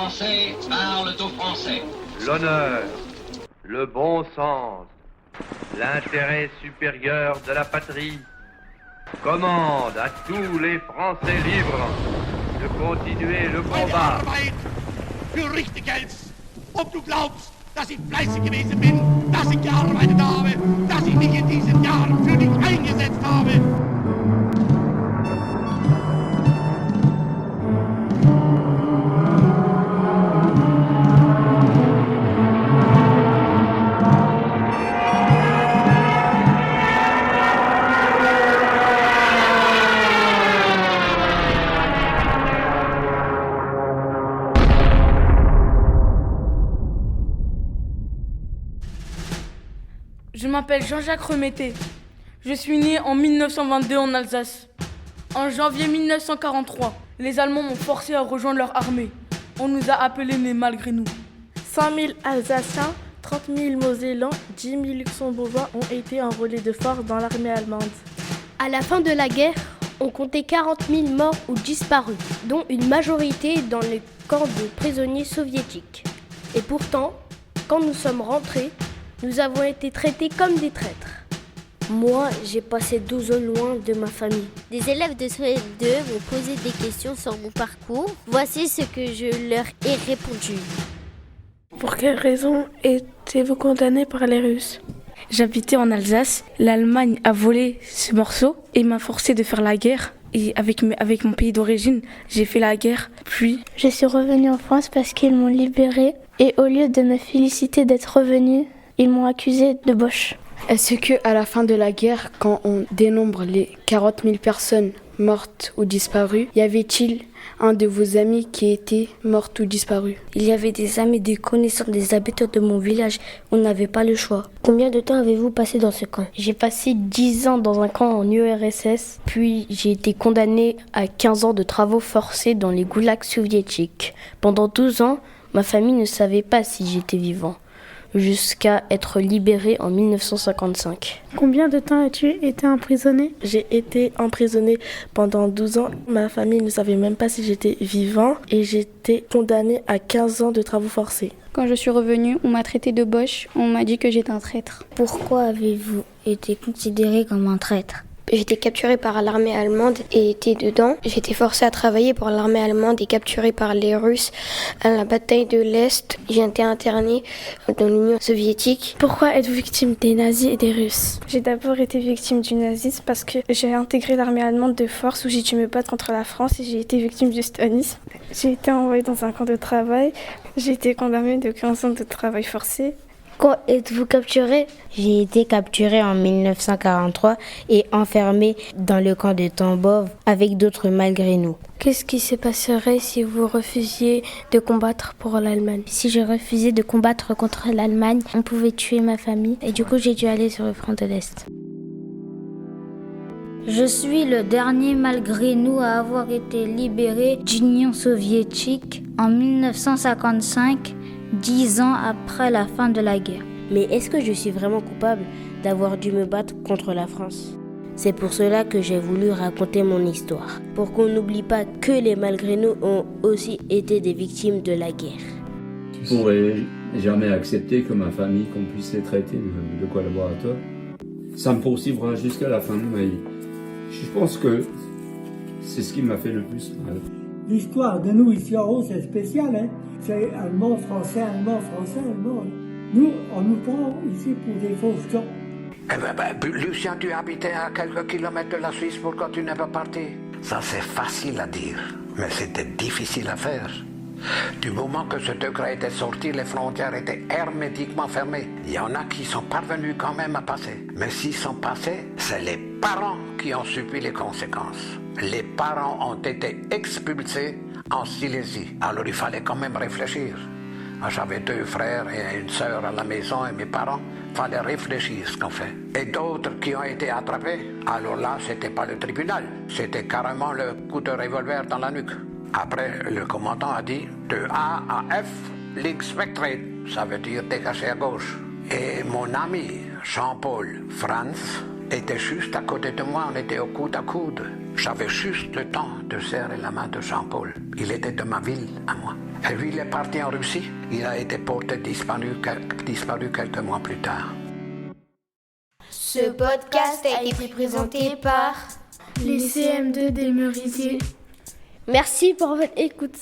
Français parlent aux Français. L'honneur, le bon sens, l'intérêt supérieur de la patrie commande à tous les Français libres de continuer le combat. Für richtig hältst. Ob du glaubst, dass ich fleißig gewesen bin, dass ich gearbeitet habe, dass ich mich in diesen Jahren für dich eingesetzt habe. Je m'appelle Jean-Jacques Remetté. Je suis né en 1922 en Alsace. En janvier 1943, les Allemands m'ont forcé à rejoindre leur armée. On nous a appelés les malgré nous. 100 000 Alsaciens, 30 000 Mosellans, 10 000 Luxembourgeois ont été enrôlés de force dans l'armée allemande. À la fin de la guerre, on comptait 40 000 morts ou disparus, dont une majorité dans les camps de prisonniers soviétiques. Et pourtant, quand nous sommes rentrés, nous avons été traités comme des traîtres. Moi, j'ai passé 12 ans loin de ma famille. Des élèves de CE2 m'ont posé des questions sur mon parcours. Voici ce que je leur ai répondu. Pour quelle raison étiez-vous condamné par les Russes ? J'habitais en Alsace. L'Allemagne a volé ce morceau et m'a forcé de faire la guerre. Et avec mon pays d'origine, j'ai fait la guerre. Puis, je suis revenue en France parce qu'ils m'ont libérée. Et au lieu de me féliciter d'être revenue, ils m'ont accusé de boche. Est-ce que à la fin de la guerre, quand on dénombre les 40 000 personnes mortes ou disparues, y avait-il un de vos amis qui était mort ou disparu ? Il y avait des amis, des connaissances, des habitants de mon village. On n'avait pas le choix. Combien de temps avez-vous passé dans ce camp ? J'ai passé 10 ans dans un camp en URSS, puis j'ai été condamné à 15 ans de travaux forcés dans les goulags soviétiques. Pendant 12 ans, ma famille ne savait pas si j'étais vivant, jusqu'à être libéré en 1955. Combien de temps as-tu été emprisonné ? J'ai été emprisonné pendant 12 ans. Ma famille ne savait même pas si j'étais vivant et j'étais condamné à 15 ans de travaux forcés. Quand je suis revenue, on m'a traité de boche, on m'a dit que j'étais un traître. Pourquoi avez-vous été considéré comme un traître ? J'étais capturé par l'armée allemande et été dedans. J'ai été forcé à travailler pour l'armée allemande et capturé par les Russes à la bataille de l'Est. J'ai été interné dans l'Union soviétique. Pourquoi êtes-vous victime des nazis et des Russes ? J'ai d'abord été victime du nazisme parce que j'ai intégré l'armée allemande de force où j'ai dû me battre contre la France et j'ai été victime du stalinisme. J'ai été envoyé dans un camp de travail. J'ai été condamné de 15 ans de travail forcé. Quand êtes-vous capturé ? J'ai été capturé en 1943 et enfermé dans le camp de Tambov avec d'autres malgré nous. Qu'est-ce qui se passerait si vous refusiez de combattre pour l'Allemagne ? Si je refusais de combattre contre l'Allemagne, on pouvait tuer ma famille et du coup j'ai dû aller sur le front de l'Est. Je suis le dernier malgré nous à avoir été libéré d'Union soviétique en 1955. 10 ans après la fin de la guerre. Mais est-ce que je suis vraiment coupable d'avoir dû me battre contre la France ? C'est pour cela que j'ai voulu raconter mon histoire, pour qu'on n'oublie pas que les malgré nous ont aussi été des victimes de la guerre. Je ne pourrais jamais accepter que ma famille, qu'on puisse les traiter de collaborateurs. Ça me poursuivra jusqu'à la fin de ma vie. Je pense que c'est ce qui m'a fait le plus mal. L'histoire de nous ici en haut, c'est spécial, hein. C'est allemand, français, allemand, français, allemand. Nous, on nous prend ici pour des fauves gens. Lucien, tu habitais à quelques kilomètres de la Suisse, pourquoi tu n'es pas parti ? Ça, c'est facile à dire, mais c'était difficile à faire. Du moment que ce décret était sorti, les frontières étaient hermétiquement fermées. Il y en a qui sont parvenus quand même à passer. Mais s'ils sont passés, c'est les parents qui ont subi les conséquences. Les parents ont été expulsés en Silésie. Alors il fallait quand même réfléchir. J'avais 2 frères et une sœur à la maison et mes parents. Il fallait réfléchir ce qu'on fait. Et d'autres qui ont été attrapés. Alors là, c'était pas le tribunal. C'était carrément le coup de revolver dans la nuque. Après, le commandant a dit de A à F, l'expectrate. Ça veut dire dégager à gauche. Et mon ami Jean-Paul Franz était juste à côté de moi, on était au coude à coude. J'avais juste le temps de serrer la main de Jean-Paul. Il était de ma ville à moi. Et lui, il est parti en Russie. Il a été porté disparu quelques mois plus tard. Ce podcast a été présenté par les CM2 des Merisiers. Merci pour votre écoute.